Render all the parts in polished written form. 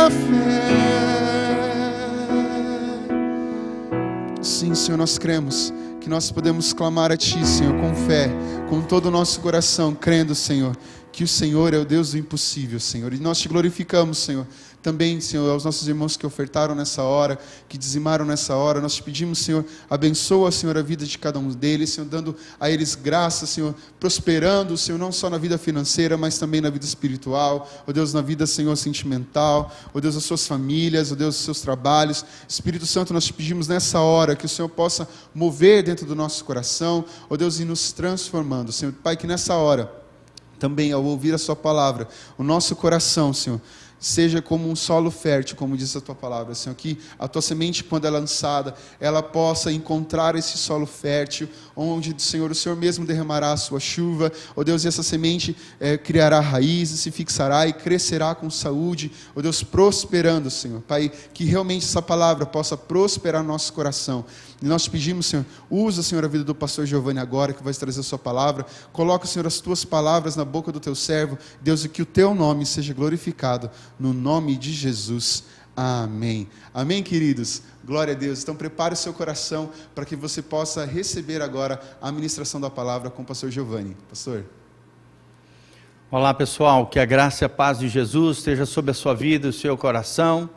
minha fé. Sim, Senhor, nós cremos que nós podemos clamar a Ti, Senhor, com fé, com todo o nosso coração, crendo, Senhor, que o Senhor é o Deus do impossível, Senhor. E nós Te glorificamos, Senhor. Também, Senhor, aos nossos irmãos que ofertaram nessa hora, que dizimaram nessa hora, nós Te pedimos, Senhor, abençoa, Senhor, a vida de cada um deles, Senhor, dando a eles graça, Senhor, prosperando, Senhor, não só na vida financeira, mas também na vida espiritual, ó Deus, na vida, Senhor, sentimental, ó Deus, as suas famílias, ó Deus, os seus trabalhos. Espírito Santo, nós Te pedimos nessa hora que o Senhor possa mover dentro do nosso coração, ó Deus, e nos transformando, Senhor. Pai, que nessa hora, também ao ouvir a Sua palavra, o nosso coração, Senhor, seja como um solo fértil, como diz a Tua palavra, Senhor, que a Tua semente, quando é lançada, ela possa encontrar esse solo fértil, onde, Senhor, o Senhor mesmo derramará a Sua chuva, ó Deus, e essa semente criará raízes, se fixará e crescerá com saúde, ó Deus, prosperando, Senhor. Pai, que realmente essa palavra possa prosperar no nosso coração. E nós Te pedimos, Senhor, usa, Senhor, a vida do pastor Giovanni agora, que vai trazer a Sua palavra. Coloca, Senhor, as Tuas palavras na boca do Teu servo, Deus, e que o Teu nome seja glorificado, no nome de Jesus. Amém. Amém, queridos? Glória a Deus. Então prepare o seu coração para que você possa receber agora a ministração da palavra com o pastor Giovanni. Pastor. Olá, pessoal, que a graça e a paz de Jesus esteja sobre a sua vida e o seu coração.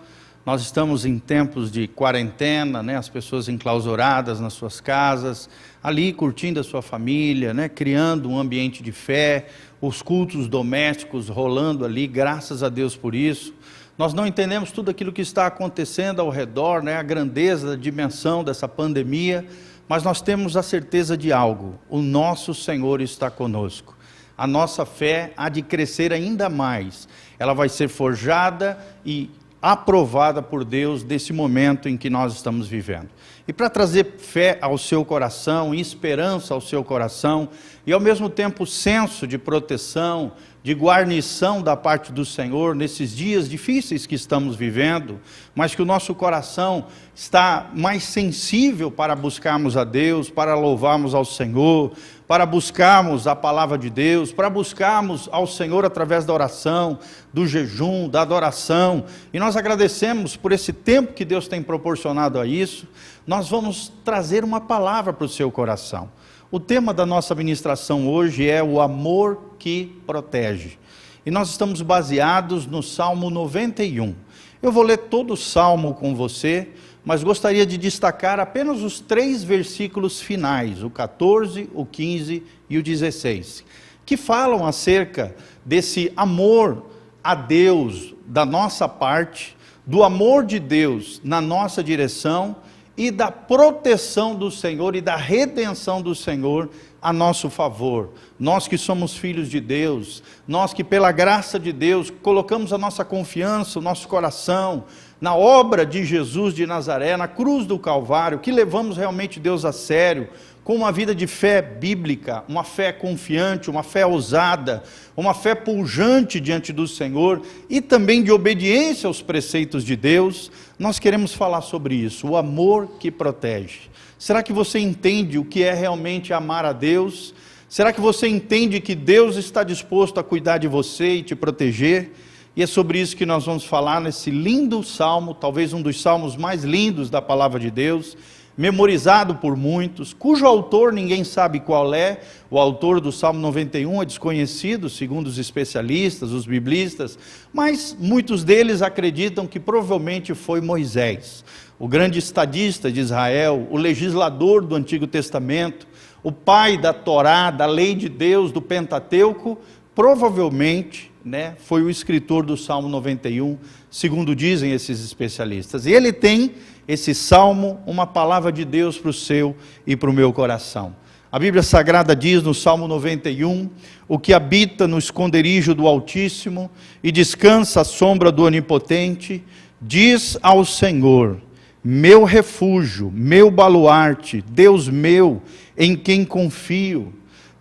Nós estamos em tempos de quarentena, né? As pessoas enclausuradas nas suas casas, ali curtindo a sua família, né? Criando um ambiente de fé, os cultos domésticos rolando ali, graças a Deus por isso. Nós não entendemos tudo aquilo que está acontecendo ao redor, né? A grandeza, a dimensão dessa pandemia, mas nós temos a certeza de algo: o nosso Senhor está conosco. A nossa fé há de crescer ainda mais, ela vai ser forjada e aprovada por Deus desse momento em que nós estamos vivendo. E para trazer fé ao seu coração, esperança ao seu coração, e ao mesmo tempo senso de proteção, de guarnição da parte do Senhor, nesses dias difíceis que estamos vivendo, mas que o nosso coração está mais sensível para buscarmos a Deus, para louvarmos ao Senhor, para buscarmos a palavra de Deus, para buscarmos ao Senhor através da oração, do jejum, da adoração. E nós agradecemos por esse tempo que Deus tem proporcionado a isso. Nós vamos trazer uma palavra para o seu coração. O tema da nossa ministração hoje é o amor que protege. E nós estamos baseados no Salmo 91. Eu vou ler todo o Salmo com você, mas gostaria de destacar apenas os 3 versículos finais, o 14, o 15 e o 16, que falam acerca desse amor a Deus da nossa parte, do amor de Deus na nossa direção e da proteção do Senhor e da redenção do Senhor a nosso favor. Nós que somos filhos de Deus, nós que pela graça de Deus colocamos a nossa confiança, o nosso coração na obra de Jesus de Nazaré, na cruz do Calvário, que levamos realmente Deus a sério, com uma vida de fé bíblica, uma fé confiante, uma fé ousada, uma fé pujante diante do Senhor e também de obediência aos preceitos de Deus. Nós queremos falar sobre isso, o amor que protege. Será que você entende o que é realmente amar a Deus? Será que você entende que Deus está disposto a cuidar de você e te proteger? E é sobre isso que nós vamos falar nesse lindo salmo, talvez um dos salmos mais lindos da palavra de Deus, memorizado por muitos, cujo autor ninguém sabe qual é. O autor do Salmo 91 é desconhecido, segundo os especialistas, os biblistas, mas muitos deles acreditam que provavelmente foi Moisés, o grande estadista de Israel, o legislador do Antigo Testamento, o pai da Torá, da lei de Deus, do Pentateuco. Provavelmente, foi o escritor do Salmo 91, segundo dizem esses especialistas. E ele tem, esse salmo, uma palavra de Deus para o seu e para o meu coração. A Bíblia Sagrada diz no Salmo 91, o que habita no esconderijo do Altíssimo e descansa à sombra do Onipotente, diz ao Senhor: meu refúgio, meu baluarte, Deus meu, em quem confio.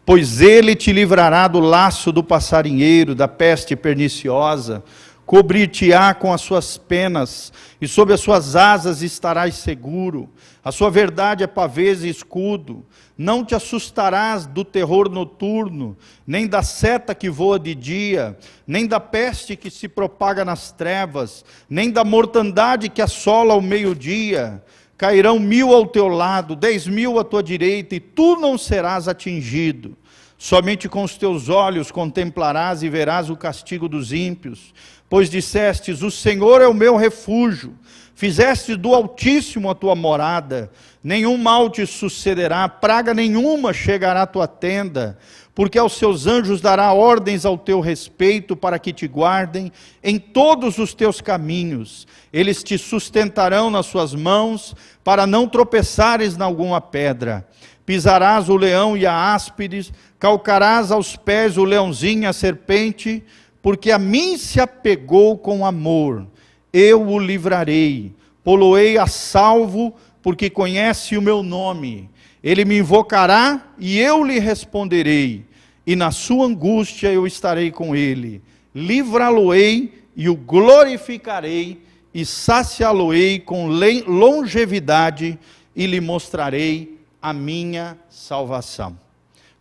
Pois ele te livrará do laço do passarinheiro, da peste perniciosa. cobrir-te-á com as suas penas, e sob as suas asas estarás seguro. A sua verdade é pavês e escudo. Não te assustarás do terror noturno, nem da seta que voa de dia, nem da peste que se propaga nas trevas, nem da mortandade que assola ao meio-dia. Cairão 1000 ao teu lado, 10.000 à tua direita, e tu não serás atingido. Somente com os teus olhos contemplarás e verás o castigo dos ímpios. Pois dissestes, o Senhor é o meu refúgio, fizeste do Altíssimo a tua morada, nenhum mal te sucederá, praga nenhuma chegará à tua tenda, porque aos seus anjos dará ordens ao teu respeito, para que te guardem em todos os teus caminhos. Eles te sustentarão nas suas mãos, para não tropeçares em alguma pedra. Pisarás o leão e a áspide, calcarás aos pés o leãozinho e a serpente, porque a mim se apegou com amor, eu o livrarei, pô-lo-ei a salvo, porque conhece o meu nome. Ele me invocará e eu lhe responderei, e na sua angústia eu estarei com ele. Livrá-lo-ei e o glorificarei, e saciá-lo-ei com longevidade, e lhe mostrarei a minha salvação.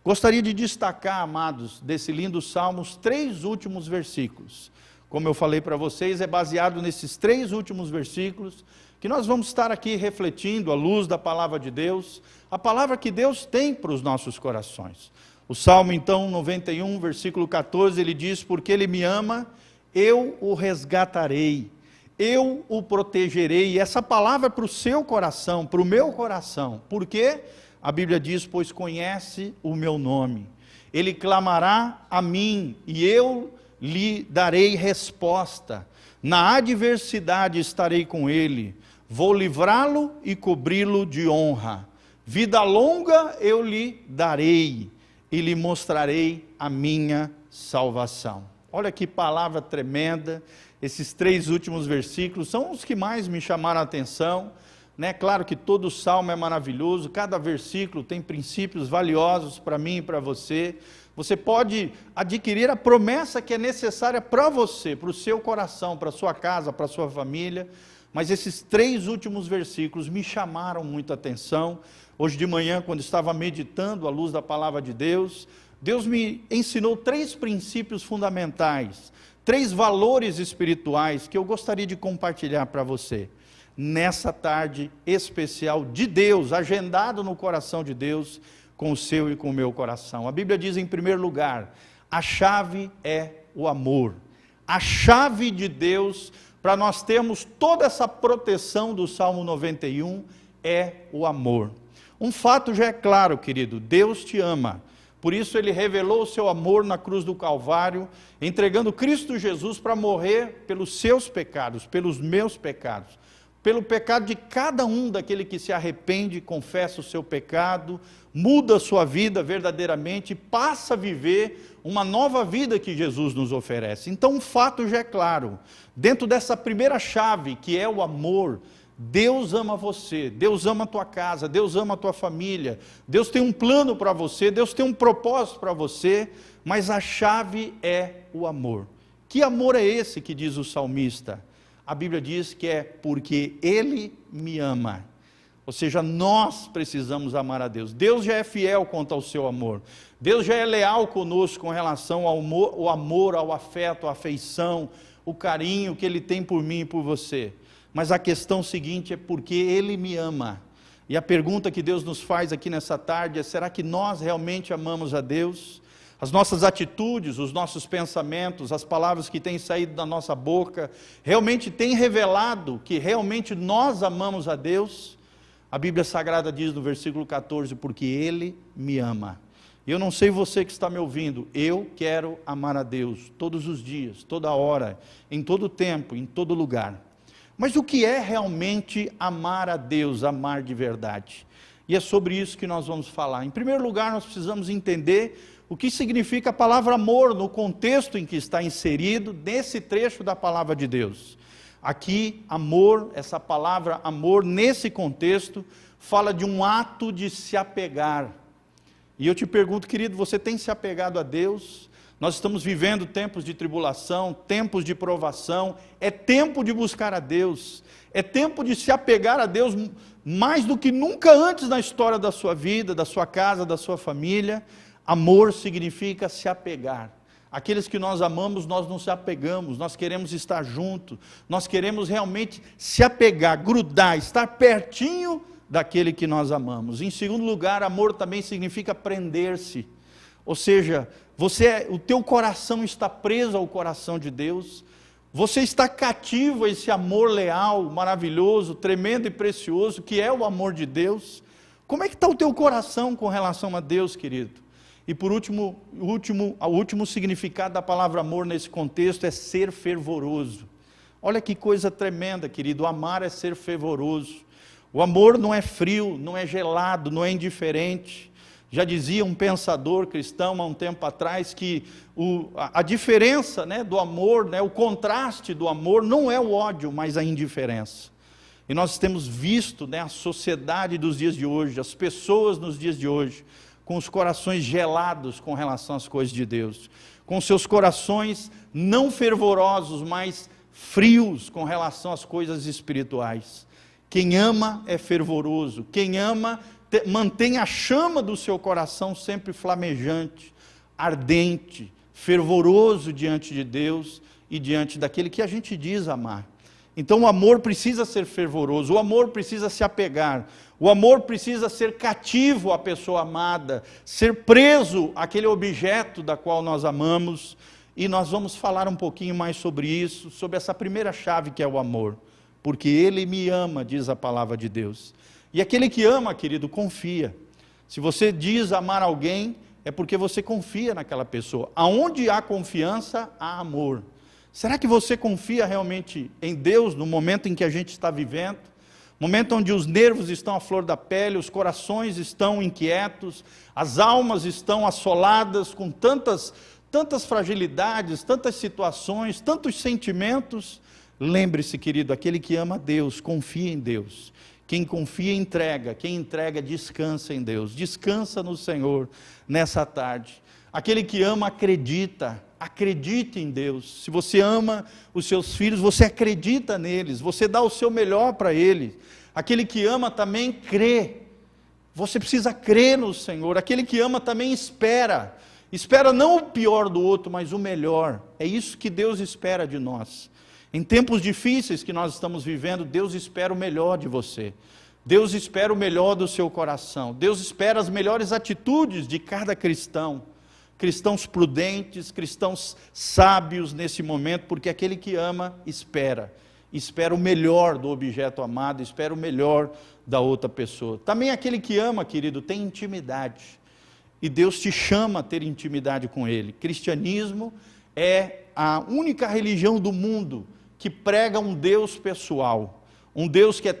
Gostaria de destacar, amados, desse lindo salmo, os 3 últimos versículos. Como eu falei para vocês, é baseado nesses 3 últimos versículos que nós vamos estar aqui refletindo à luz da palavra de Deus, a palavra que Deus tem para os nossos corações. O Salmo, então, 91, versículo 14, ele diz, porque ele me ama, eu o resgatarei, eu o protegerei. E essa palavra é para o seu coração, para o meu coração. Por quê? A Bíblia diz, pois conhece o meu nome. Ele clamará a mim e eu lhe darei resposta. Na adversidade estarei com ele. Vou livrá-lo e cobri-lo de honra. Vida longa eu lhe darei e lhe mostrarei a minha salvação. Olha que palavra tremenda. Esses 3 últimos versículos são os que mais me chamaram a atenção. Claro que todo o salmo é maravilhoso, cada versículo tem princípios valiosos para mim e para você. Você pode adquirir a promessa que é necessária para você, para o seu coração, para a sua casa, para a sua família. Mas esses 3 últimos versículos me chamaram muita atenção. Hoje de manhã, quando estava meditando à luz da palavra de Deus, Deus me ensinou 3 princípios fundamentais, 3 valores espirituais que eu gostaria de compartilhar para você. Nessa tarde especial de Deus, agendado no coração de Deus, com o seu e com o meu coração. A Bíblia diz em primeiro lugar, a chave é o amor. A chave de Deus, para nós termos toda essa proteção do Salmo 91, é o amor. Um fato já é claro, querido, Deus te ama. Por isso ele revelou o seu amor na cruz do Calvário, entregando Cristo Jesus para morrer pelos seus pecados, pelos meus pecados. Pelo pecado de cada um daquele que se arrepende, confessa o seu pecado, muda a sua vida verdadeiramente, passa a viver uma nova vida que Jesus nos oferece. Então um fato já é claro, dentro dessa primeira chave que é o amor, Deus ama você, Deus ama a tua casa, Deus ama a tua família, Deus tem um plano para você, Deus tem um propósito para você, mas a chave é o amor. Que amor é esse que diz o salmista? A Bíblia diz que é porque Ele me ama. Ou seja, nós precisamos amar a Deus. Deus já é fiel quanto ao seu amor. Deus já é leal conosco com relação ao amor, ao afeto, à afeição, o carinho que Ele tem por mim e por você. Mas a questão seguinte é porque Ele me ama. E a pergunta que Deus nos faz aqui nessa tarde é, será que nós realmente amamos a Deus? As nossas atitudes, os nossos pensamentos, as palavras que têm saído da nossa boca, realmente têm revelado que realmente nós amamos a Deus? A Bíblia Sagrada diz no versículo 14, porque Ele me ama. Eu não sei você que está me ouvindo, eu quero amar a Deus todos os dias, toda hora, em todo tempo, em todo lugar. Mas o que é realmente amar a Deus, amar de verdade? E é sobre isso que nós vamos falar. Em primeiro lugar, nós precisamos entender o que significa a palavra amor no contexto em que está inserido nesse trecho da palavra de Deus. Aqui, amor, essa palavra amor, nesse contexto, fala de um ato de se apegar. E eu te pergunto, querido, você tem se apegado a Deus? Nós estamos vivendo tempos de tribulação, tempos de provação, é tempo de buscar a Deus, é tempo de se apegar a Deus mais do que nunca antes na história da sua vida, da sua casa, da sua família. Amor significa se apegar. Aqueles que nós amamos, nós não se apegamos, nós queremos estar juntos, nós queremos realmente se apegar, grudar, estar pertinho daquele que nós amamos. Em segundo lugar, amor também significa prender-se, ou seja, o teu coração está preso ao coração de Deus, você está cativo a esse amor leal, maravilhoso, tremendo e precioso, que é o amor de Deus. Como é que está o teu coração com relação a Deus, querido? E por último, o último significado da palavra amor nesse contexto é ser fervoroso. Olha que coisa tremenda, querido, amar é ser fervoroso. O amor não é frio, não é gelado, não é indiferente. Já dizia um pensador cristão há um tempo atrás que a diferença, né, do amor, né, o contraste do amor não é o ódio, mas a indiferença. E nós temos visto, né, a sociedade dos dias de hoje, as pessoas nos dias de hoje, com os corações gelados com relação às coisas de Deus, com seus corações não fervorosos, mas frios com relação às coisas espirituais. Quem ama é fervoroso, quem ama mantém a chama do seu coração sempre flamejante, ardente, fervoroso diante de Deus e diante daquele que a gente diz amar. Então o amor precisa ser fervoroso, o amor precisa se apegar, o amor precisa ser cativo à pessoa amada, ser preso àquele objeto da qual nós amamos, e nós vamos falar um pouquinho mais sobre isso, sobre essa primeira chave que é o amor, porque Ele me ama, diz a palavra de Deus. E aquele que ama, querido, confia. Se você diz amar alguém, é porque você confia naquela pessoa. Aonde há confiança, há amor. Será que você confia realmente em Deus no momento em que a gente está vivendo? Momento onde os nervos estão à flor da pele, os corações estão inquietos, as almas estão assoladas com tantas fragilidades, tantas situações, tantos sentimentos. Lembre-se, querido, aquele que ama Deus, confia em Deus. Quem confia, entrega. Quem entrega, descansa em Deus. Descansa no Senhor nessa tarde. Aquele que ama, acredita. Acredite em Deus. Se você ama os seus filhos, você acredita neles. Você dá o seu melhor para eles. Aquele que ama também crê. Você precisa crer no Senhor. Aquele que ama também espera. Espera não o pior do outro, mas o melhor. É isso que Deus espera de nós. Em tempos difíceis que nós estamos vivendo, Deus espera o melhor de você. Deus espera o melhor do seu coração. Deus espera as melhores atitudes de cada cristão. Cristãos prudentes, cristãos sábios nesse momento, porque aquele que ama, espera o melhor do objeto amado, espera o melhor da outra pessoa. Também aquele que ama, querido, tem intimidade. E Deus te chama a ter intimidade com Ele. Cristianismo é a única religião do mundo que prega um Deus pessoal, um Deus que é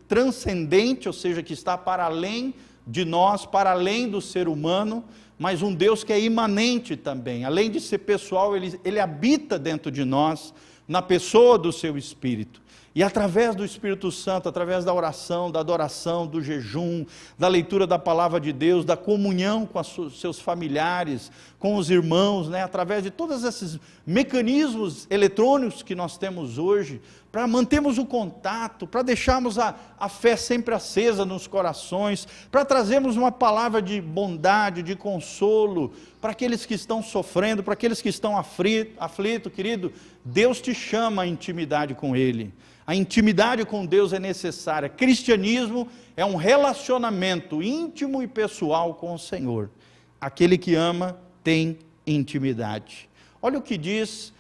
transcendente, ou seja, que está para além de nós, para além do ser humano, mas um Deus que é imanente também, além de ser pessoal, ele habita dentro de nós, na pessoa do seu Espírito. E através do Espírito Santo, através da oração, da adoração, do jejum, da leitura da palavra de Deus, da comunhão com os seus familiares, com os irmãos, né? Através de todos esses mecanismos eletrônicos que nós temos hoje, para mantermos o contato, para deixarmos a fé sempre acesa nos corações, para trazermos uma palavra de bondade, de consolo, para aqueles que estão sofrendo, para aqueles que estão aflitos, querido, Deus te chama à intimidade com Ele. A intimidade com Deus é necessária. Cristianismo é um relacionamento íntimo e pessoal com o Senhor. Aquele que ama tem intimidade. Olha o que diz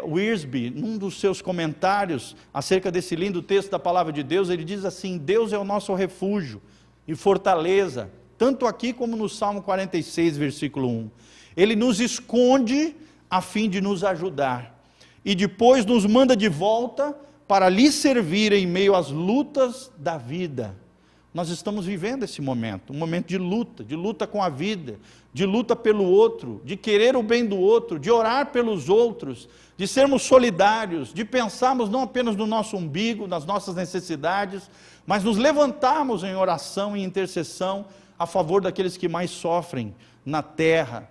Wiersbe, num dos seus comentários acerca desse lindo texto da palavra de Deus. Ele diz assim: Deus é o nosso refúgio e fortaleza, tanto aqui como no Salmo 46, versículo 1. Ele nos esconde a fim de nos ajudar, e depois nos manda de volta para lhe servir em meio às lutas da vida. Nós estamos vivendo esse momento, um momento de luta com a vida, de luta pelo outro, de querer o bem do outro, de orar pelos outros, de sermos solidários, de pensarmos não apenas no nosso umbigo, nas nossas necessidades, mas nos levantarmos em oração e intercessão a favor daqueles que mais sofrem na terra,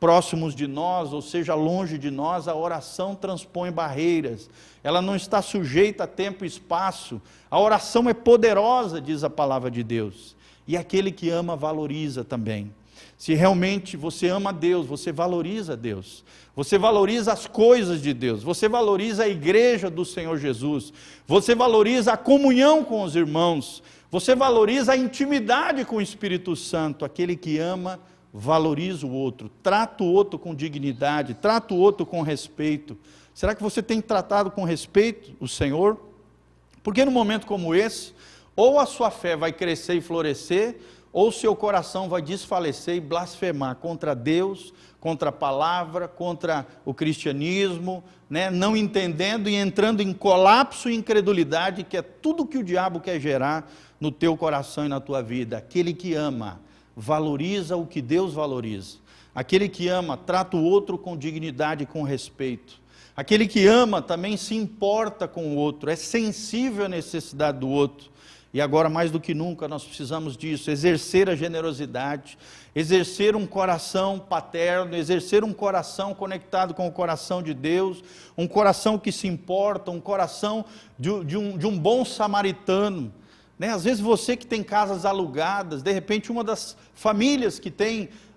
próximos de nós, ou seja, longe de nós, a oração transpõe barreiras, ela não está sujeita a tempo e espaço, a oração é poderosa, diz a palavra de Deus, e aquele que ama valoriza também. Se realmente você ama Deus, você valoriza Deus, você valoriza as coisas de Deus, você valoriza a igreja do Senhor Jesus, você valoriza a comunhão com os irmãos, você valoriza a intimidade com o Espírito Santo. Aquele que ama valoriza o outro, trata o outro com dignidade, trata o outro com respeito. Será que você tem tratado com respeito o Senhor? Porque num momento como esse, ou a sua fé vai crescer e florescer, ou seu coração vai desfalecer e blasfemar contra Deus, contra a palavra, contra o cristianismo, não entendendo e entrando em colapso e incredulidade, que é tudo que o diabo quer gerar no teu coração e na tua vida. Aquele que ama valoriza o que Deus valoriza. Aquele que ama trata o outro com dignidade e com respeito. Aquele que ama também se importa com o outro, é sensível à necessidade do outro. E agora mais do que nunca nós precisamos disso, exercer a generosidade, exercer um coração paterno, exercer um coração conectado com o coração de Deus, um coração que se importa, um coração de um bom samaritano. Às vezes você que tem casas alugadas, de repente uma das famílias que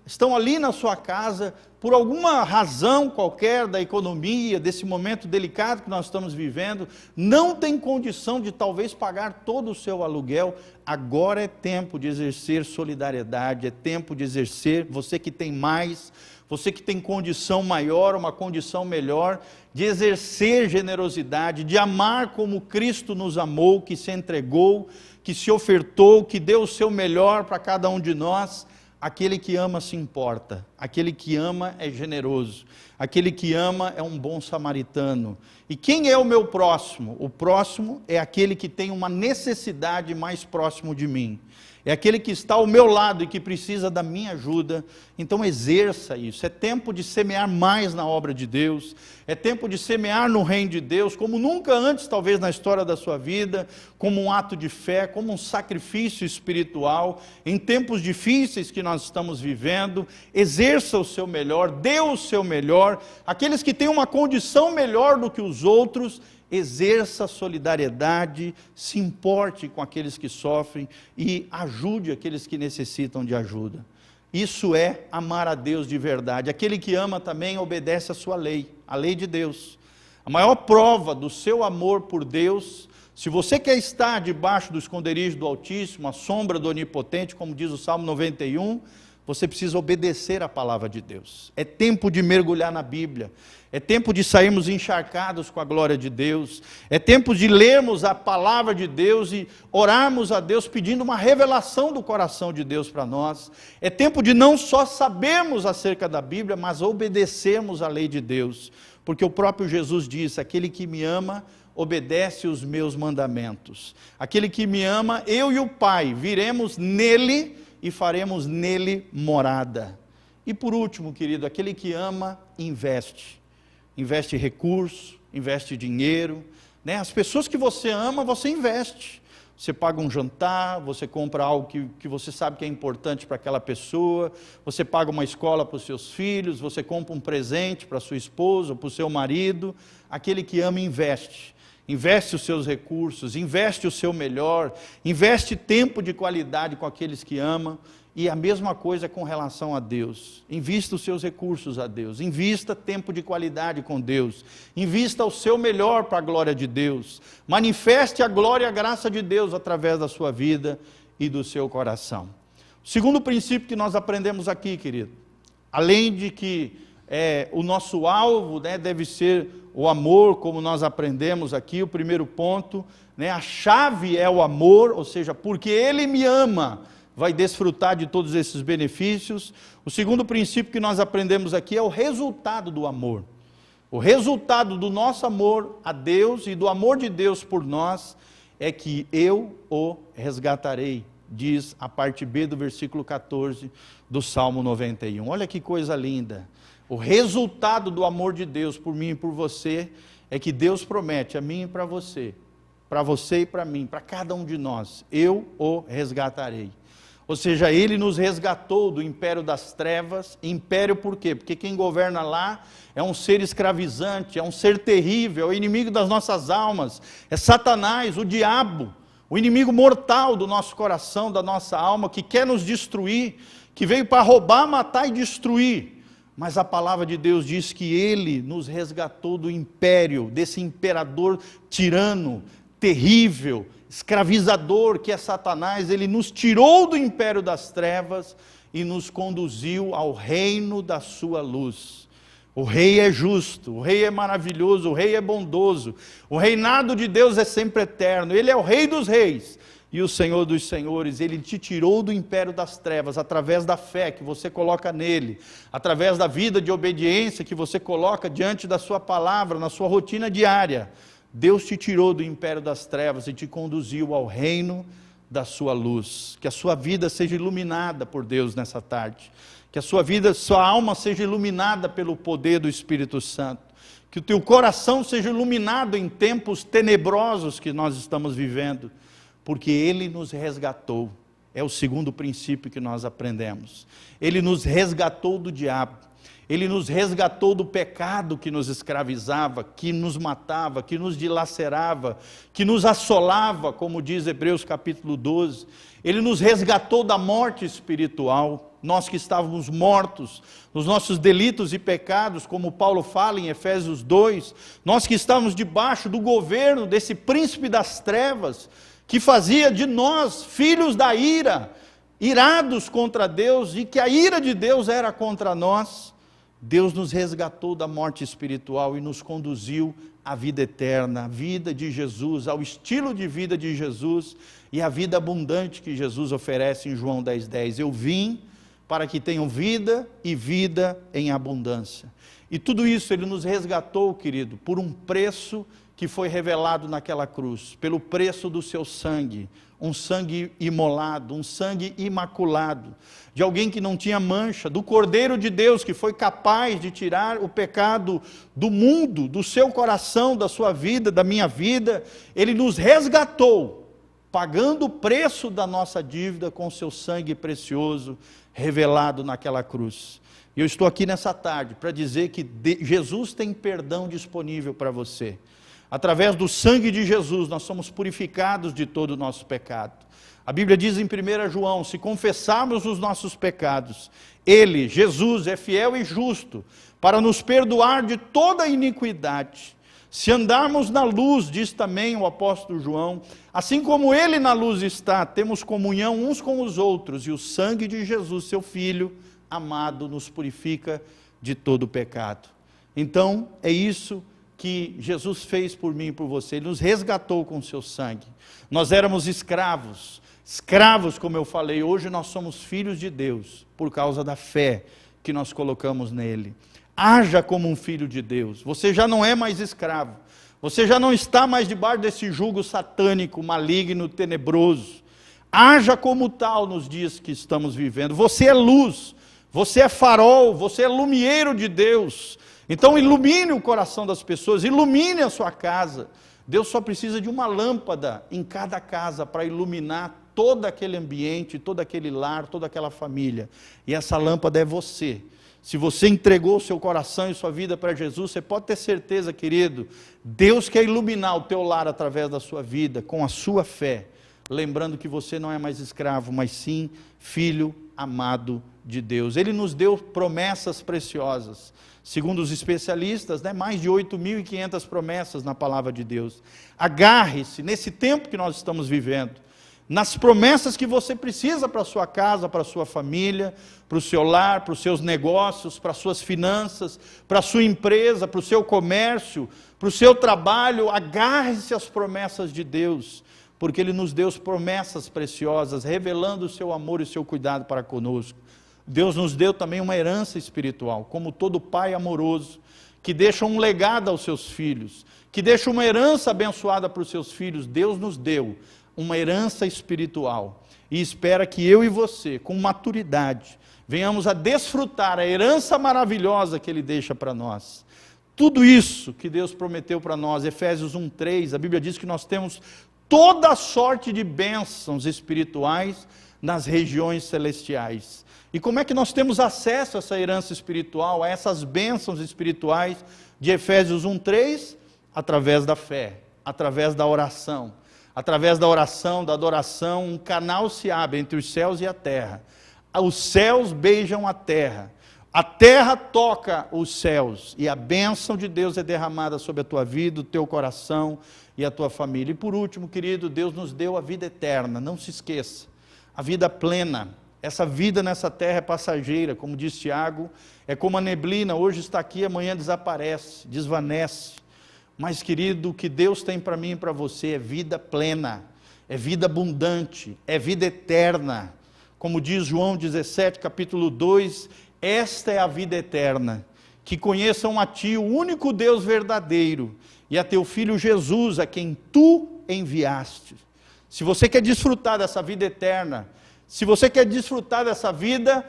estão ali na sua casa, por alguma razão qualquer da economia, desse momento delicado que nós estamos vivendo, não tem condição de talvez pagar todo o seu aluguel. Agora é tempo de exercer solidariedade, é tempo de exercer, você que tem mais, você que tem condição maior, uma condição melhor, de exercer generosidade, de amar como Cristo nos amou, que se entregou, que se ofertou, que deu o seu melhor para cada um de nós. Aquele que ama se importa, aquele que ama é generoso, aquele que ama é um bom samaritano. E quem é o meu próximo? O próximo é aquele que tem uma necessidade mais próximo de mim. É aquele que está ao meu lado e que precisa da minha ajuda. Então exerça isso. É tempo de semear mais na obra de Deus. É tempo de semear no reino de Deus, como nunca antes, talvez, na história da sua vida, como um ato de fé, como um sacrifício espiritual. Em tempos difíceis que nós estamos vivendo, exerça o seu melhor, dê o seu melhor. Aqueles que têm uma condição melhor do que os outros, exerça solidariedade, se importe com aqueles que sofrem e ajude aqueles que necessitam de ajuda. Isso é amar a Deus de verdade. Aquele que ama também obedece a sua lei, a lei de Deus. A maior prova do seu amor por Deus, se você quer estar debaixo do esconderijo do Altíssimo, a sombra do Onipotente, como diz o Salmo 91, você precisa obedecer a palavra de Deus. É tempo de mergulhar na Bíblia. É tempo de sairmos encharcados com a glória de Deus. É tempo de lermos a palavra de Deus e orarmos a Deus pedindo uma revelação do coração de Deus para nós. É tempo de não só sabermos acerca da Bíblia, mas obedecermos a lei de Deus. Porque o próprio Jesus disse: aquele que me ama, obedece os meus mandamentos. Aquele que me ama, eu e o Pai viremos nele e faremos nele morada. E por último, querido, aquele que ama, investe. Investe recurso, investe dinheiro. As pessoas que você ama, você investe. Você paga um jantar, você compra algo que você sabe que é importante para aquela pessoa, você paga uma escola para os seus filhos, você compra um presente para a sua esposa ou para o seu marido. Aquele que ama, investe. Investe os seus recursos, investe o seu melhor, investe tempo de qualidade com aqueles que amam. E a mesma coisa com relação a Deus. Invista os seus recursos a Deus, invista tempo de qualidade com Deus, invista o seu melhor para a glória de Deus, manifeste a glória e a graça de Deus através da sua vida e do seu coração. O segundo princípio que nós aprendemos aqui, querido, além de que o nosso alvo deve ser o amor, como nós aprendemos aqui, o primeiro ponto, a chave é o amor, ou seja, porque Ele me ama, vai desfrutar de todos esses benefícios. O segundo princípio que nós aprendemos aqui é o resultado do amor. O resultado do nosso amor a Deus e do amor de Deus por nós é que eu o resgatarei, diz a parte B do versículo 14 do Salmo 91. Olha que coisa linda. O resultado do amor de Deus por mim e por você é que Deus promete a mim e para você e para mim, para cada um de nós: eu o resgatarei. Ou seja, ele nos resgatou do império das trevas. Império por quê? Porque quem governa lá é um ser escravizante, é um ser terrível, é o inimigo das nossas almas, é Satanás, o diabo, o inimigo mortal do nosso coração, da nossa alma, que quer nos destruir, que veio para roubar, matar e destruir. Mas a palavra de Deus diz que ele nos resgatou do império, desse imperador tirano, terrível, escravizador que é Satanás. Ele nos tirou do império das trevas e nos conduziu ao reino da sua luz. O rei é justo, o rei é maravilhoso, o rei é bondoso, o reinado de Deus é sempre eterno, ele é o rei dos reis e o Senhor dos senhores. Ele te tirou do império das trevas através da fé que você coloca nele, através da vida de obediência que você coloca diante da sua palavra, na sua rotina diária. Deus te tirou do império das trevas e te conduziu ao reino da sua luz. Que a sua vida seja iluminada por Deus nessa tarde. Que a sua vida, sua alma seja iluminada pelo poder do Espírito Santo. Que o teu coração seja iluminado em tempos tenebrosos que nós estamos vivendo. Porque Ele nos resgatou. É o segundo princípio que nós aprendemos. Ele nos resgatou do diabo. Ele nos resgatou do pecado que nos escravizava, que nos matava, que nos dilacerava, que nos assolava, como diz Hebreus capítulo 12. Ele nos resgatou da morte espiritual. Nós que estávamos mortos nos nossos delitos e pecados, como Paulo fala em Efésios 2, nós que estávamos debaixo do governo desse príncipe das trevas, que fazia de nós filhos da ira, irados contra Deus, e que a ira de Deus era contra nós. Deus nos resgatou da morte espiritual e nos conduziu à vida eterna, à vida de Jesus, ao estilo de vida de Jesus e à vida abundante que Jesus oferece em João 10:10. Eu vim para que tenham vida e vida em abundância. E tudo isso Ele nos resgatou, querido, por um preço que foi revelado naquela cruz, pelo preço do seu sangue, um sangue imolado, um sangue imaculado, de alguém que não tinha mancha, do Cordeiro de Deus, que foi capaz de tirar o pecado do mundo, do seu coração, da sua vida, da minha vida. Ele nos resgatou, pagando o preço da nossa dívida com o seu sangue precioso, revelado naquela cruz. E eu estou aqui nessa tarde para dizer que Jesus tem perdão disponível para você. Através do sangue de Jesus, nós somos purificados de todo o nosso pecado. A Bíblia diz em 1 João, se confessarmos os nossos pecados, Ele, Jesus, é fiel e justo para nos perdoar de toda a iniquidade. Se andarmos na luz, diz também o apóstolo João, assim como Ele na luz está, temos comunhão uns com os outros, e o sangue de Jesus, seu Filho amado, nos purifica de todo o pecado. Então, é isso que Jesus fez por mim e por você. Ele nos resgatou com o seu sangue. Nós éramos escravos, como eu falei. Hoje nós somos filhos de Deus, por causa da fé que nós colocamos nele. Haja como um filho de Deus. Você já não é mais escravo. Você já não está mais debaixo desse jugo satânico, maligno, tenebroso. Haja como tal nos dias que estamos vivendo. Você é luz, você é farol, você é lumieiro de Deus. Então ilumine o coração das pessoas, ilumine a sua casa. Deus só precisa de uma lâmpada em cada casa para iluminar todo aquele ambiente, todo aquele lar, toda aquela família. E essa lâmpada é você. Se você entregou o seu coração e sua vida para Jesus, você pode ter certeza, querido, Deus quer iluminar o teu lar através da sua vida, com a sua fé. Lembrando que você não é mais escravo, mas sim filho amado de Deus. Ele nos deu promessas preciosas. Segundo os especialistas, mais de 8.500 promessas na palavra de Deus. Agarre-se nesse tempo que nós estamos vivendo, nas promessas que você precisa para a sua casa, para a sua família, para o seu lar, para os seus negócios, para as suas finanças, para a sua empresa, para o seu comércio, para o seu trabalho. Agarre-se às promessas de Deus, porque Ele nos deu promessas preciosas, revelando o seu amor e o seu cuidado para conosco. Deus nos deu também uma herança espiritual, como todo pai amoroso, que deixa um legado aos seus filhos, que deixa uma herança abençoada para os seus filhos. Deus nos deu uma herança espiritual, e espera que eu e você, com maturidade, venhamos a desfrutar a herança maravilhosa que Ele deixa para nós. Tudo isso que Deus prometeu para nós, Efésios 1:3, a Bíblia diz que nós temos toda sorte de bênçãos espirituais nas regiões celestiais. E como é que nós temos acesso a essa herança espiritual, a essas bênçãos espirituais de Efésios 1:3? Através da fé, através da oração. Através da oração, da adoração, um canal se abre entre os céus e a terra. Os céus beijam a terra toca os céus, e a bênção de Deus é derramada sobre a tua vida, o teu coração e a tua família. E por último, querido, Deus nos deu a vida eterna, não se esqueça, a vida plena. Essa vida nessa terra é passageira, como diz Tiago, é como a neblina, hoje está aqui, amanhã desaparece, desvanece. Mas, querido, o que Deus tem para mim e para você é vida plena, é vida abundante, é vida eterna. Como diz João 17, capítulo 2, esta é a vida eterna, que conheçam a Ti, o único Deus verdadeiro, e a Teu Filho Jesus, a quem Tu enviaste. Se você quer desfrutar dessa vida eterna, se você quer desfrutar dessa vida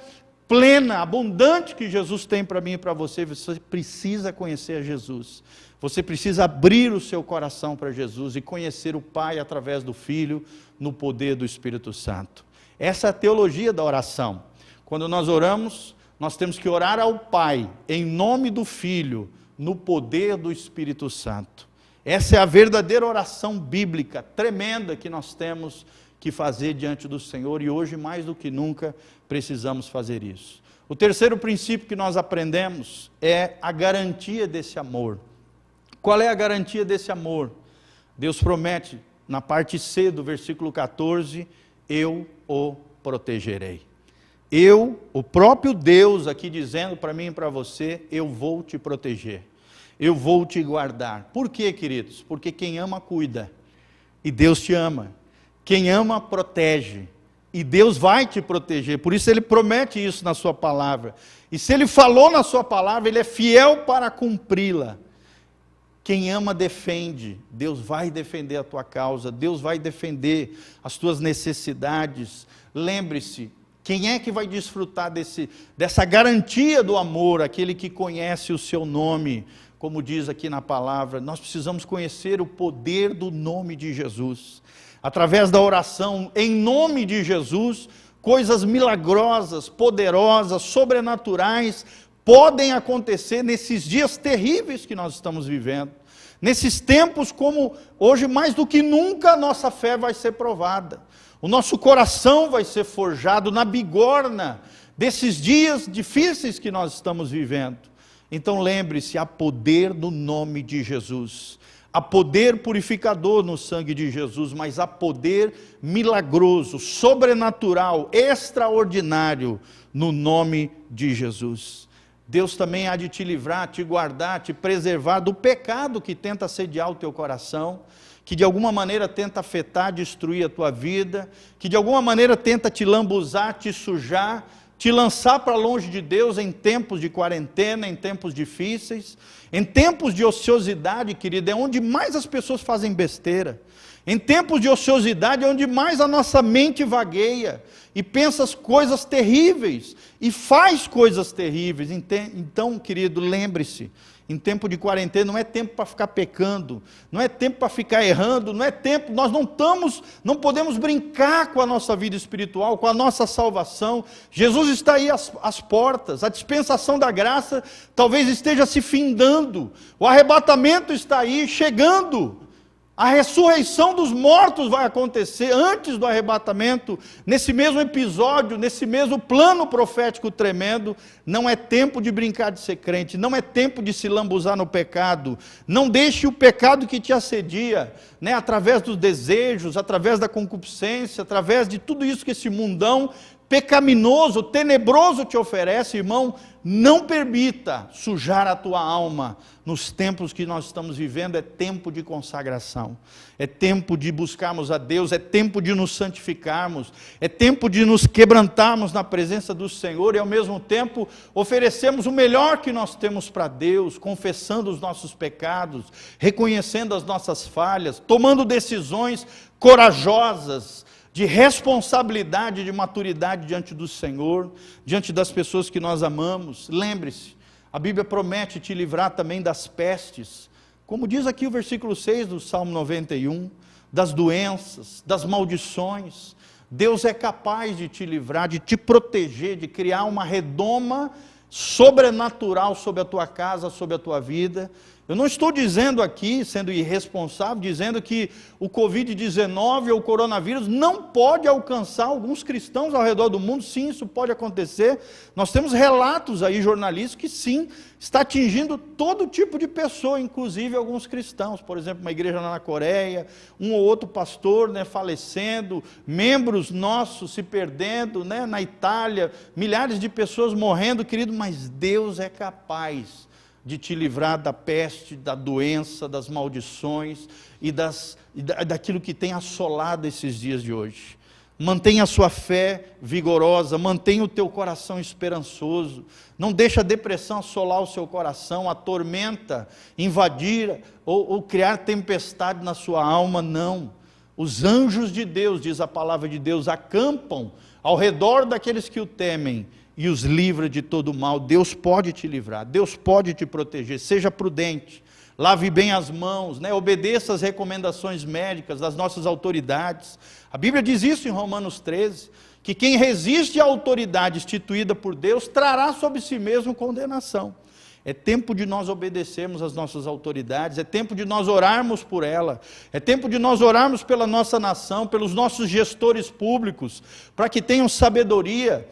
plena, abundante que Jesus tem para mim e para você, você precisa conhecer a Jesus. Você precisa abrir o seu coração para Jesus e conhecer o Pai através do Filho, no poder do Espírito Santo. Essa é a teologia da oração. Quando nós oramos, nós temos que orar ao Pai, em nome do Filho, no poder do Espírito Santo. Essa é a verdadeira oração bíblica, tremenda, que nós temos que fazer diante do Senhor, e hoje mais do que nunca precisamos fazer isso. O terceiro princípio que nós aprendemos é a garantia desse amor. Qual é a garantia desse amor? Deus promete, na parte C do versículo 14, eu o protegerei. Eu, o próprio Deus aqui dizendo para mim e para você, eu vou te proteger, eu vou te guardar. Por quê, queridos? Porque quem ama, cuida, e Deus te ama. Quem ama, protege, e Deus vai te proteger. Por isso Ele promete isso na sua palavra. E se Ele falou na sua palavra, Ele é fiel para cumpri-la. Quem ama, defende. Deus vai defender a tua causa, Deus vai defender as tuas necessidades. Lembre-se, quem é que vai desfrutar dessa garantia do amor? Aquele que conhece o seu nome, como diz aqui na palavra. Nós precisamos conhecer o poder do nome de Jesus. Através da oração, em nome de Jesus, coisas milagrosas, poderosas, sobrenaturais, podem acontecer nesses dias terríveis que nós estamos vivendo. Nesses tempos, como hoje mais do que nunca, a nossa fé vai ser provada. O nosso coração vai ser forjado na bigorna desses dias difíceis que nós estamos vivendo. Então lembre-se, há poder no nome de Jesus. Há poder purificador no sangue de Jesus, mas há poder milagroso, sobrenatural, extraordinário no nome de Jesus. Deus também há de te livrar, te guardar, te preservar do pecado que tenta assediar o teu coração, que de alguma maneira tenta afetar, destruir a tua vida, que de alguma maneira tenta te lambuzar, te sujar, te lançar para longe de Deus em tempos de quarentena, em tempos difíceis, em tempos de ociosidade, querido, é onde mais as pessoas fazem besteira. Em tempos de ociosidade é onde mais a nossa mente vagueia e pensa as coisas terríveis e faz coisas terríveis. Então, querido, lembre-se, em tempo de quarentena não é tempo para ficar pecando, não é tempo para ficar errando, não é tempo, nós não podemos brincar com a nossa vida espiritual, com a nossa salvação. Jesus está aí às portas, a dispensação da graça talvez esteja se findando, o arrebatamento está aí chegando. A ressurreição dos mortos vai acontecer antes do arrebatamento, nesse mesmo episódio, nesse mesmo plano profético tremendo. Não é tempo de brincar de ser crente, não é tempo de se lambuzar no pecado. Não deixe o pecado que te assedia, através dos desejos, através da concupiscência, através de tudo isso que esse mundão pecaminoso, tenebroso te oferece, irmão. Não permita sujar a tua alma nos tempos que nós estamos vivendo. É tempo de consagração, é tempo de buscarmos a Deus, é tempo de nos santificarmos, é tempo de nos quebrantarmos na presença do Senhor e ao mesmo tempo oferecermos o melhor que nós temos para Deus, confessando os nossos pecados, reconhecendo as nossas falhas, tomando decisões corajosas, de responsabilidade, de maturidade diante do Senhor, diante das pessoas que nós amamos. Lembre-se, a Bíblia promete te livrar também das pestes, como diz aqui o versículo 6 do Salmo 91, das doenças, das maldições. Deus é capaz de te livrar, de te proteger, de criar uma redoma sobrenatural sobre a tua casa, sobre a tua vida. Eu não estou dizendo aqui, sendo irresponsável, dizendo que o Covid-19 ou o coronavírus não pode alcançar alguns cristãos ao redor do mundo. Sim, isso pode acontecer. Nós temos relatos aí jornalísticos que sim, está atingindo todo tipo de pessoa, inclusive alguns cristãos. Por exemplo, uma igreja lá na Coreia, um ou outro pastor, né, falecendo, membros nossos se perdendo, né, na Itália, milhares de pessoas morrendo, querido, mas Deus é capaz de te livrar da peste, da doença, das maldições e daquilo que tem assolado esses dias de hoje. Mantenha a sua fé vigorosa, mantenha o teu coração esperançoso, não deixa a depressão assolar o seu coração, a tormenta invadir ou criar tempestade na sua alma, não. Os anjos de Deus, diz a palavra de Deus, acampam ao redor daqueles que o temem e os livra de todo mal. Deus pode te livrar, Deus pode te proteger. Seja prudente, lave bem as mãos, né? Obedeça as recomendações médicas das nossas autoridades. A Bíblia diz isso em Romanos 13, que quem resiste à autoridade instituída por Deus, trará sobre si mesmo condenação. É tempo de nós obedecermos às nossas autoridades, é tempo de nós orarmos por ela, é tempo de nós orarmos pela nossa nação, pelos nossos gestores públicos, para que tenham sabedoria.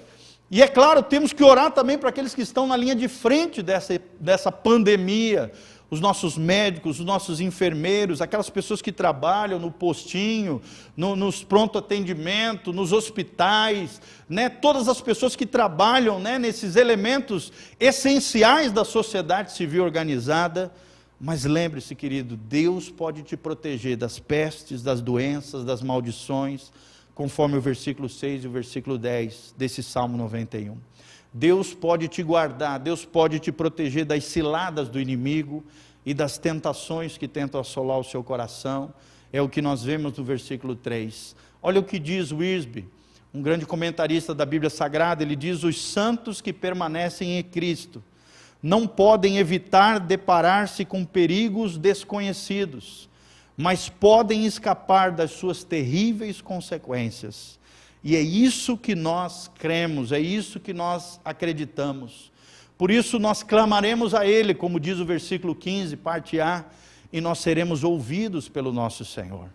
E é claro, temos que orar também para aqueles que estão na linha de frente dessa pandemia, os nossos médicos, os nossos enfermeiros, aquelas pessoas que trabalham no postinho, nos pronto atendimento, nos hospitais, né? Todas as pessoas que trabalham, né, nesses elementos essenciais da sociedade civil organizada. Mas lembre-se, querido, Deus pode te proteger das pestes, das doenças, das maldições, conforme o versículo 6 e o versículo 10 desse Salmo 91. Deus pode te guardar, Deus pode te proteger das ciladas do inimigo e das tentações que tentam assolar o seu coração. É o que nós vemos no versículo 3. Olha o que diz Wiersbe, um grande comentarista da Bíblia Sagrada. Ele diz: os santos que permanecem em Cristo não podem evitar deparar-se com perigos desconhecidos, mas podem escapar das suas terríveis consequências. E é isso que nós cremos, é isso que nós acreditamos. Por isso nós clamaremos a Ele, como diz o versículo 15, parte A, e nós seremos ouvidos pelo nosso Senhor.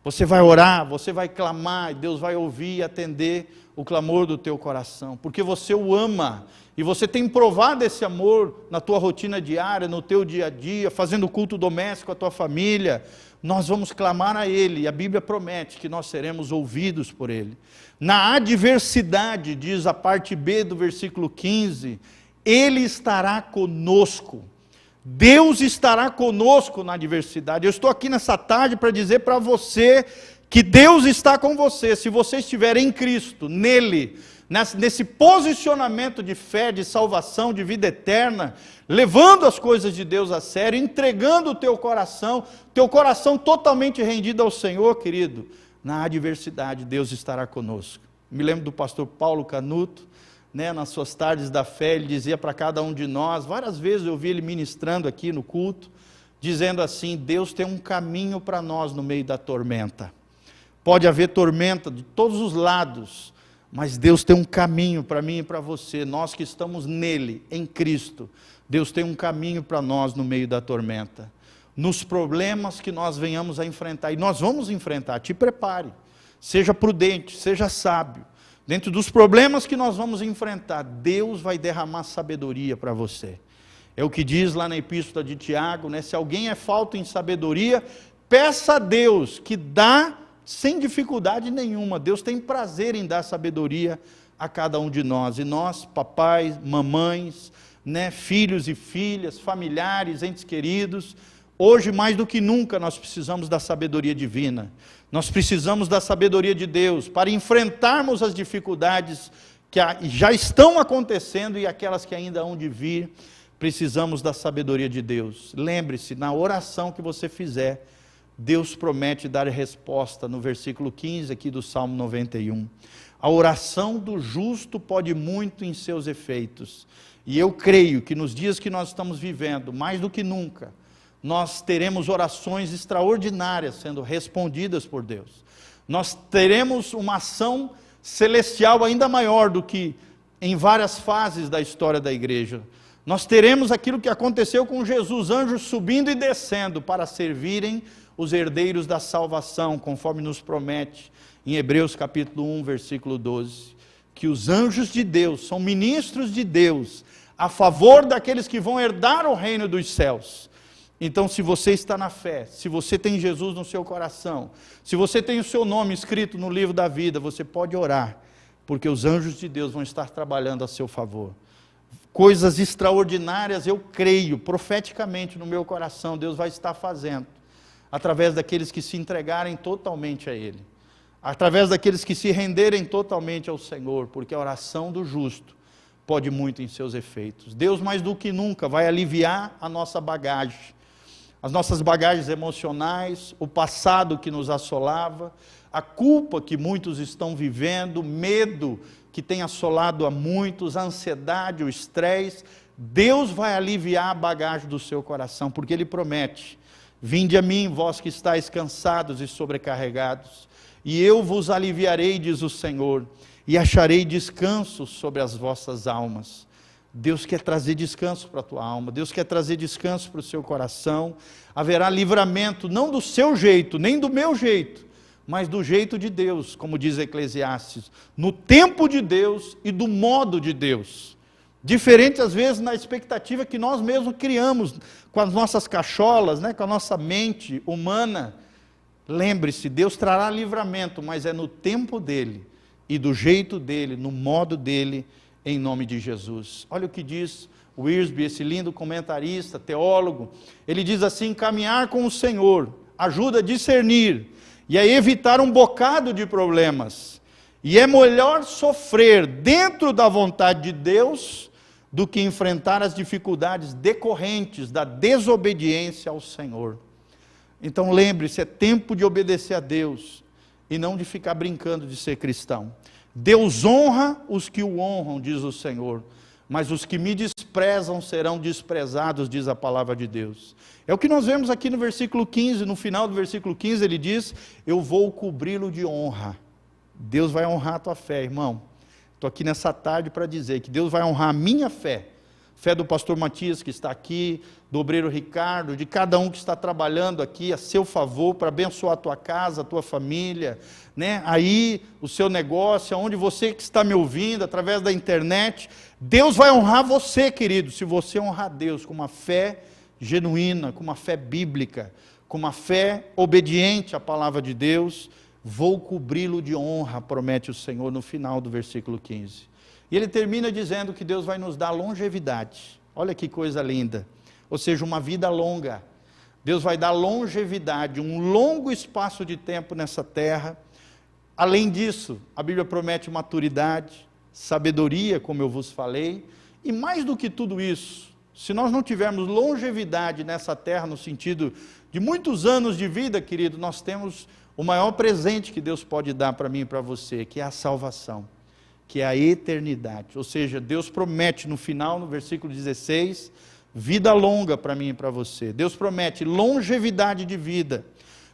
Você vai orar, você vai clamar, e Deus vai ouvir e atender o clamor do teu coração, porque você o ama, e você tem provado esse amor na tua rotina diária, no teu dia a dia, fazendo culto doméstico à tua família. Nós vamos clamar a Ele, e a Bíblia promete que nós seremos ouvidos por Ele. Na adversidade, diz a parte B do versículo 15, Ele estará conosco. Deus estará conosco na adversidade. Eu estou aqui nessa tarde para dizer para você que Deus está com você. Se você estiver em Cristo, nele, nesse posicionamento de fé, de salvação, de vida eterna, levando as coisas de Deus a sério, entregando o teu coração totalmente rendido ao Senhor, querido, na adversidade Deus estará conosco. Me lembro do pastor Paulo Canuto, né, nas suas tardes da fé, ele dizia para cada um de nós, várias vezes eu vi ele ministrando aqui no culto, dizendo assim: Deus tem um caminho para nós no meio da tormenta. Pode haver tormenta de todos os lados, mas Deus tem um caminho para mim e para você. Nós que estamos nele, em Cristo, Deus tem um caminho para nós no meio da tormenta. Nos problemas que nós venhamos a enfrentar, e nós vamos enfrentar, te prepare, seja prudente, seja sábio. Dentro dos problemas que nós vamos enfrentar, Deus vai derramar sabedoria para você. É o que diz lá na epístola de Tiago, né? Se alguém é falto em sabedoria, peça a Deus, que dá sem dificuldade nenhuma. Deus tem prazer em dar sabedoria a cada um de nós. E nós, papais, mamães, né, filhos e filhas, familiares, entes queridos, hoje mais do que nunca nós precisamos da sabedoria divina. Nós precisamos da sabedoria de Deus para enfrentarmos as dificuldades que já estão acontecendo e aquelas que ainda hão de vir. Precisamos da sabedoria de Deus. Lembre-se, na oração que você fizer, Deus promete dar resposta no versículo 15 aqui do Salmo 91. A oração do justo pode muito em seus efeitos. E eu creio que nos dias que nós estamos vivendo, mais do que nunca, nós teremos orações extraordinárias sendo respondidas por Deus. Nós teremos uma ação celestial ainda maior do que em várias fases da história da igreja. Nós teremos aquilo que aconteceu com Jesus, anjos subindo e descendo para servirem os herdeiros da salvação, conforme nos promete em Hebreus capítulo 1, versículo 12, que os anjos de Deus são ministros de Deus, a favor daqueles que vão herdar o reino dos céus. Então, se você está na fé, se você tem Jesus no seu coração, se você tem o seu nome escrito no livro da vida, você pode orar, porque os anjos de Deus vão estar trabalhando a seu favor. Coisas extraordinárias, eu creio, profeticamente no meu coração, Deus vai estar fazendo, através daqueles que se entregarem totalmente a Ele, através daqueles que se renderem totalmente ao Senhor, porque a oração do justo pode muito em seus efeitos. Deus, mais do que nunca, vai aliviar a nossa bagagem, as nossas bagagens emocionais, o passado que nos assolava, a culpa que muitos estão vivendo, o medo que tem assolado a muitos, a ansiedade, o estresse. Deus vai aliviar a bagagem do seu coração, porque Ele promete: vinde a mim, vós que estáis cansados e sobrecarregados, e eu vos aliviarei, diz o Senhor, e acharei descanso sobre as vossas almas. Deus quer trazer descanso para a tua alma, Deus quer trazer descanso para o seu coração. Haverá livramento, não do seu jeito, nem do meu jeito, mas do jeito de Deus, como diz Eclesiastes, no tempo de Deus e do modo de Deus. Diferente às vezes na expectativa que nós mesmos criamos, com as nossas cacholas, com a nossa mente humana. Lembre-se, Deus trará livramento, mas é no tempo dEle, e do jeito dEle, no modo dEle, em nome de Jesus. Olha o que diz Wiersbe, esse lindo comentarista, teólogo. Ele diz assim: caminhar com o Senhor ajuda a discernir e a evitar um bocado de problemas. E é melhor sofrer dentro da vontade de Deus do que enfrentar as dificuldades decorrentes da desobediência ao Senhor. Então lembre-se, é tempo de obedecer a Deus e não de ficar brincando de ser cristão. Deus honra os que o honram, diz o Senhor, mas os que me desprezam serão desprezados, diz a palavra de Deus. É o que nós vemos aqui no versículo 15, no final do versículo 15 ele diz: eu vou cobri-lo de honra. Deus vai honrar a tua fé, irmão. Estou aqui nessa tarde para dizer que Deus vai honrar a minha fé, fé do pastor Matias que está aqui, do obreiro Ricardo, de cada um que está trabalhando aqui a seu favor, para abençoar a tua casa, a tua família, aí o seu negócio, aonde você que está me ouvindo, através da internet. Deus vai honrar você, querido, se você honrar Deus com uma fé genuína, com uma fé bíblica, com uma fé obediente à palavra de Deus. Vou cobri-lo de honra, promete o Senhor no final do versículo 15. E ele termina dizendo que Deus vai nos dar longevidade. Olha que coisa linda. Ou seja, uma vida longa. Deus vai dar longevidade, um longo espaço de tempo nessa terra. Além disso, a Bíblia promete maturidade, sabedoria, como eu vos falei. E mais do que tudo isso, se nós não tivermos longevidade nessa terra, no sentido de muitos anos de vida, querido, nós temos o maior presente que Deus pode dar para mim e para você, que é a salvação, que é a eternidade. Ou seja, Deus promete no final, no versículo 16, vida longa para mim e para você. Deus promete longevidade de vida.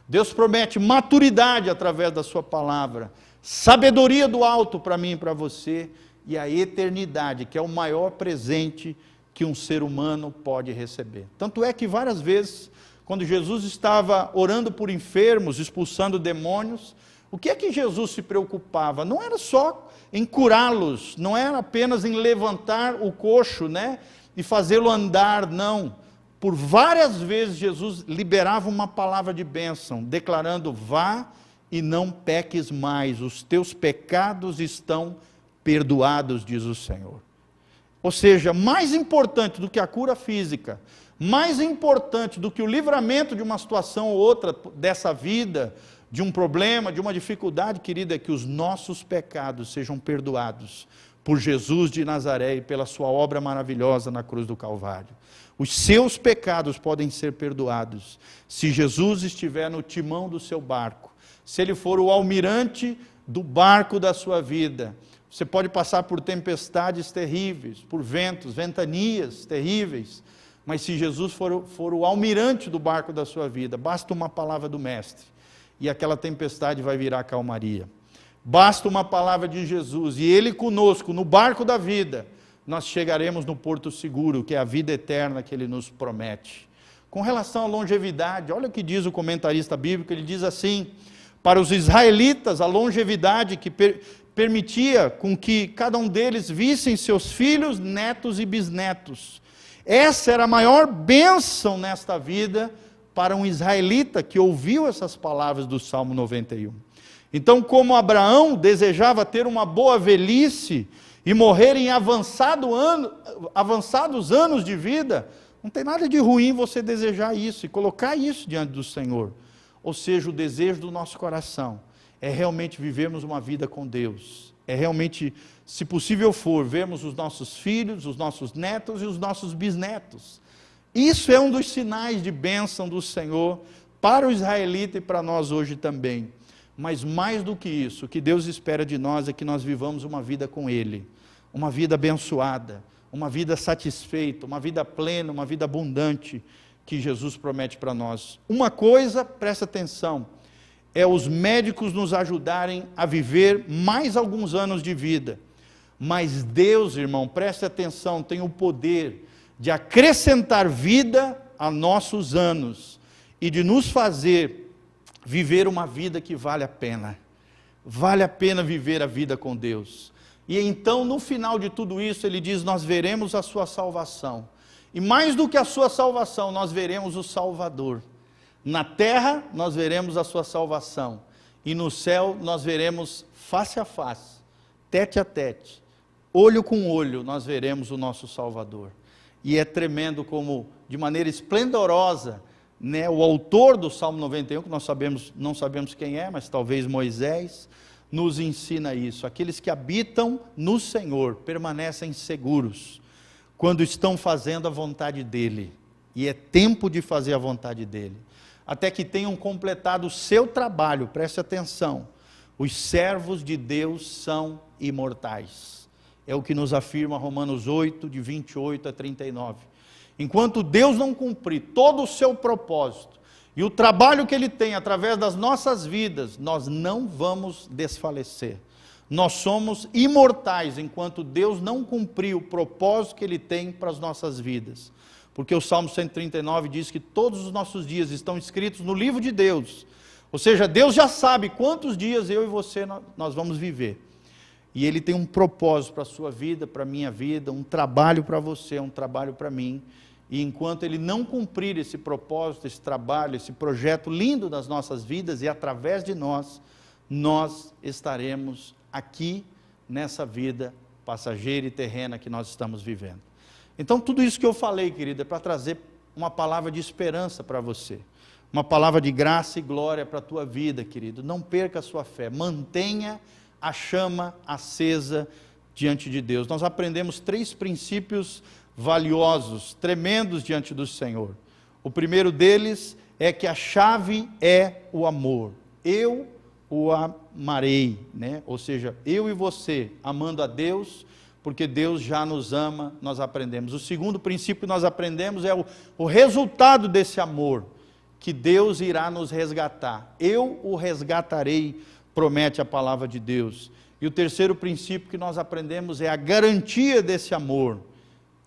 Deus promete maturidade através da sua palavra, sabedoria do alto para mim e para você, e a eternidade, que é o maior presente que um ser humano pode receber. Tanto é que várias vezes, quando Jesus estava orando por enfermos, expulsando demônios, o que é que Jesus se preocupava? Não era só em curá-los, não era apenas em levantar o coxo, e fazê-lo andar, não. Por várias vezes Jesus liberava uma palavra de bênção, declarando: vá e não peques mais, os teus pecados estão perdoados, diz o Senhor. Ou seja, mais importante do que a cura física, mais importante do que o livramento de uma situação ou outra dessa vida, de um problema, de uma dificuldade, querida, é que os nossos pecados sejam perdoados por Jesus de Nazaré e pela sua obra maravilhosa na cruz do Calvário. Os seus pecados podem ser perdoados se Jesus estiver no timão do seu barco, se ele for o almirante do barco da sua vida. Você pode passar por tempestades terríveis, por ventos, ventanias terríveis, Mas se Jesus for o almirante do barco da sua vida, basta uma palavra do Mestre, e aquela tempestade vai virar calmaria. Basta uma palavra de Jesus, e Ele conosco, no barco da vida, nós chegaremos no porto seguro, que é a vida eterna que Ele nos promete. Com relação à longevidade, olha o que diz o comentarista bíblico, ele diz assim: para os israelitas, a longevidade que permitia com que cada um deles vissem seus filhos, netos e bisnetos. Essa era a maior bênção nesta vida para um israelita que ouviu essas palavras do Salmo 91. Então, como Abraão desejava ter uma boa velhice e morrer em avançados anos de vida, não tem nada de ruim você desejar isso e colocar isso diante do Senhor. Ou seja, o desejo do nosso coração é realmente vivermos uma vida com Deus. É realmente, se possível for, vermos os nossos filhos, os nossos netos e os nossos bisnetos. Isso é um dos sinais de bênção do Senhor para o israelita e para nós hoje também. Mas mais do que isso, o que Deus espera de nós é que nós vivamos uma vida com Ele, uma vida abençoada, uma vida satisfeita, uma vida plena, uma vida abundante, que Jesus promete para nós. Uma coisa, presta atenção, é os médicos nos ajudarem a viver mais alguns anos de vida. Mas Deus, irmão, preste atenção, tem o poder de acrescentar vida a nossos anos e de nos fazer viver uma vida que vale a pena. Vale a pena viver a vida com Deus. E então, no final de tudo isso, ele diz: nós veremos a sua salvação. E mais do que a sua salvação, nós veremos o Salvador. Na terra, nós veremos a sua salvação. E no céu, nós veremos face a face, tete a tete, olho com olho, nós veremos o nosso Salvador. E é tremendo como, de maneira esplendorosa, né, o autor do Salmo 91, que nós não sabemos quem é, mas talvez Moisés, nos ensina isso. Aqueles que habitam no Senhor permanecem seguros quando estão fazendo a vontade dEle. E é tempo de fazer a vontade dEle. Até que tenham completado o seu trabalho, preste atenção. Os servos de Deus são imortais. É o que nos afirma Romanos 8, de 28 a 39. Enquanto Deus não cumprir todo o seu propósito, e o trabalho que Ele tem através das nossas vidas, nós não vamos desfalecer. Nós somos imortais enquanto Deus não cumprir o propósito que Ele tem para as nossas vidas. Porque o Salmo 139 diz que todos os nossos dias estão escritos no livro de Deus. Ou seja, Deus já sabe quantos dias eu e você nós vamos viver. E Ele tem um propósito para a sua vida, para a minha vida, um trabalho para você, um trabalho para mim. E enquanto Ele não cumprir esse propósito, esse trabalho, esse projeto lindo das nossas vidas e através de nós, nós estaremos aqui nessa vida passageira e terrena que nós estamos vivendo. Então tudo isso que eu falei, querida, é para trazer uma palavra de esperança para você. Uma palavra de graça e glória para a tua vida, querido. Não perca a sua fé, mantenha a chama acesa diante de Deus. Nós aprendemos 3 princípios valiosos, tremendos diante do Senhor. O primeiro deles é que a chave é o amor. Eu o amarei, né? Ou seja, eu e você, amando a Deus, porque Deus já nos ama, nós aprendemos. O segundo princípio que nós aprendemos é o resultado desse amor, que Deus irá nos resgatar. Eu o resgatarei, promete a palavra de Deus. E o terceiro princípio que nós aprendemos é a garantia desse amor.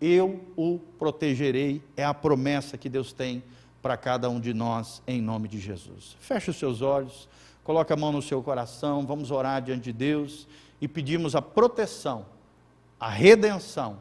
Eu o protegerei, é a promessa que Deus tem para cada um de nós, em nome de Jesus. Feche os seus olhos, coloque a mão no seu coração, vamos orar diante de Deus e pedimos a proteção, a redenção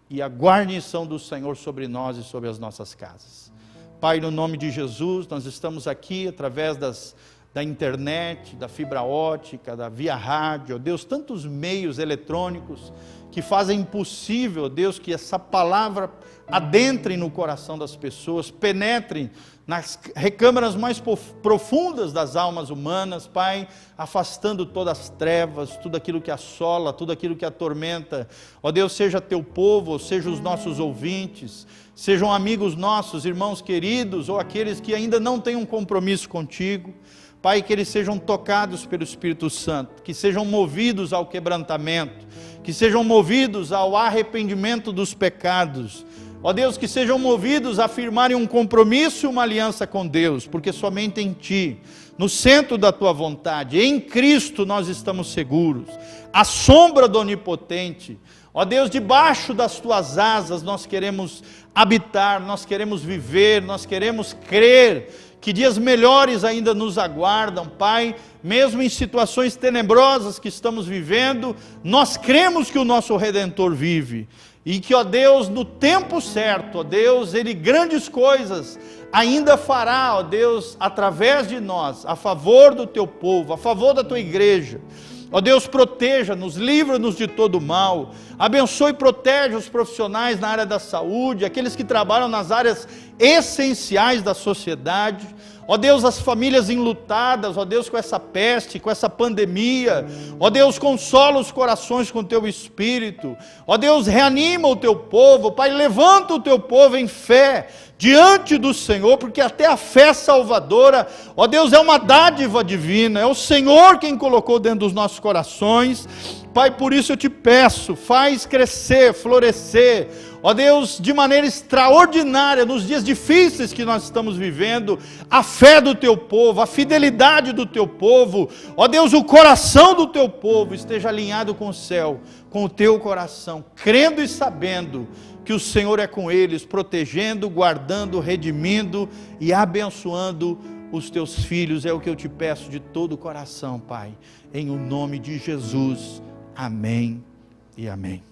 e a guarnição do Senhor sobre nós e sobre as nossas casas. Pai, no nome de Jesus, nós estamos aqui através da internet, da fibra ótica, da via rádio, ó Deus, tantos meios eletrônicos que fazem impossível, ó Deus, que essa palavra adentre no coração das pessoas, penetre nas recâmaras mais profundas das almas humanas, Pai, afastando todas as trevas, tudo aquilo que assola, tudo aquilo que atormenta. Ó Deus, seja teu povo, seja os nossos ouvintes, sejam amigos nossos, irmãos queridos, ou aqueles que ainda não têm um compromisso contigo. Pai, que eles sejam tocados pelo Espírito Santo, que sejam movidos ao quebrantamento, que sejam movidos ao arrependimento dos pecados, Ó Deus, que sejam movidos a firmarem um compromisso e uma aliança com Deus, porque somente em Ti, no centro da Tua vontade, em Cristo nós estamos seguros, à sombra do Onipotente. Ó Deus, debaixo das Tuas asas nós queremos habitar, nós queremos viver, nós queremos crer que dias melhores ainda nos aguardam, Pai. Mesmo em situações tenebrosas que estamos vivendo, nós cremos que o nosso Redentor vive. E que, ó Deus, no tempo certo, ó Deus, Ele grandes coisas ainda fará, ó Deus, através de nós, a favor do Teu povo, a favor da Tua igreja. Ó Deus, proteja-nos, livra-nos de todo mal, abençoe e protege os profissionais na área da saúde, aqueles que trabalham nas áreas essenciais da sociedade. Ó Deus, as famílias enlutadas, ó Deus, com essa peste, com essa pandemia. Ó Deus, consola os corações com o Teu Espírito. Ó Deus, reanima o Teu povo. Pai, levanta o Teu povo em fé diante do Senhor, porque até a fé salvadora, ó Deus, é uma dádiva divina. É o Senhor quem colocou dentro dos nossos corações. Pai, por isso eu te peço, faz crescer, florescer, ó Deus, de maneira extraordinária, nos dias difíceis que nós estamos vivendo, a fé do Teu povo, a fidelidade do Teu povo, ó Deus, o coração do Teu povo esteja alinhado com o céu, com o Teu coração, crendo e sabendo que o Senhor é com eles, protegendo, guardando, redimindo e abençoando os Teus filhos. É o que eu te peço de todo o coração, Pai, em o nome de Jesus. Amém e amém.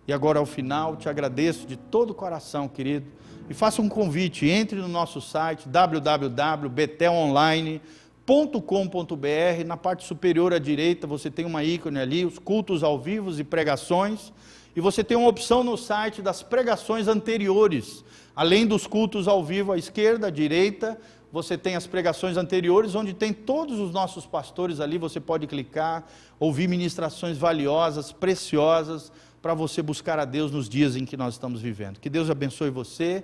E agora ao final, te agradeço de todo o coração, querido, e faça um convite, entre no nosso site www.betelonline.com.br, na parte superior à direita você tem uma ícone ali, os cultos ao vivo e pregações, e você tem uma opção no site das pregações anteriores, além dos cultos ao vivo à esquerda, à direita, você tem as pregações anteriores, onde tem todos os nossos pastores ali, você pode clicar, ouvir ministrações valiosas, preciosas, para você buscar a Deus nos dias em que nós estamos vivendo. Que Deus abençoe você,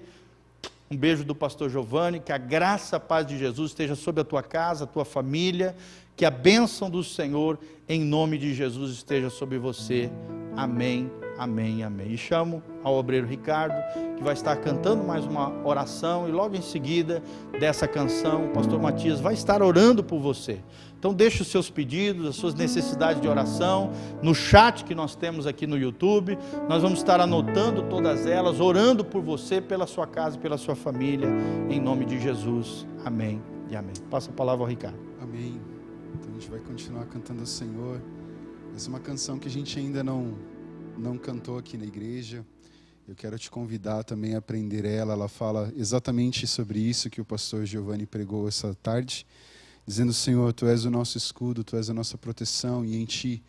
um beijo do pastor Giovanni, que a graça, a paz de Jesus esteja sobre a tua casa, a tua família, que a bênção do Senhor, em nome de Jesus, esteja sobre você. Amém, amém, amém. E chamo ao obreiro Ricardo, que vai estar cantando mais uma oração, e logo em seguida dessa canção, o pastor Matias vai estar orando por você. Então deixe os seus pedidos, as suas necessidades de oração, no chat que nós temos aqui no YouTube, nós vamos estar anotando todas elas, orando por você, pela sua casa e pela sua família, em nome de Jesus. Amém e amém. Passa a palavra ao Ricardo. Amém. Então a gente vai continuar cantando ao Senhor. Essa é uma canção que a gente ainda não cantou aqui na igreja. Eu quero te convidar também a aprender ela. Ela fala exatamente sobre isso que o pastor Giovanni pregou essa tarde, dizendo: Senhor, Tu és o nosso escudo, Tu és a nossa proteção, e em Ti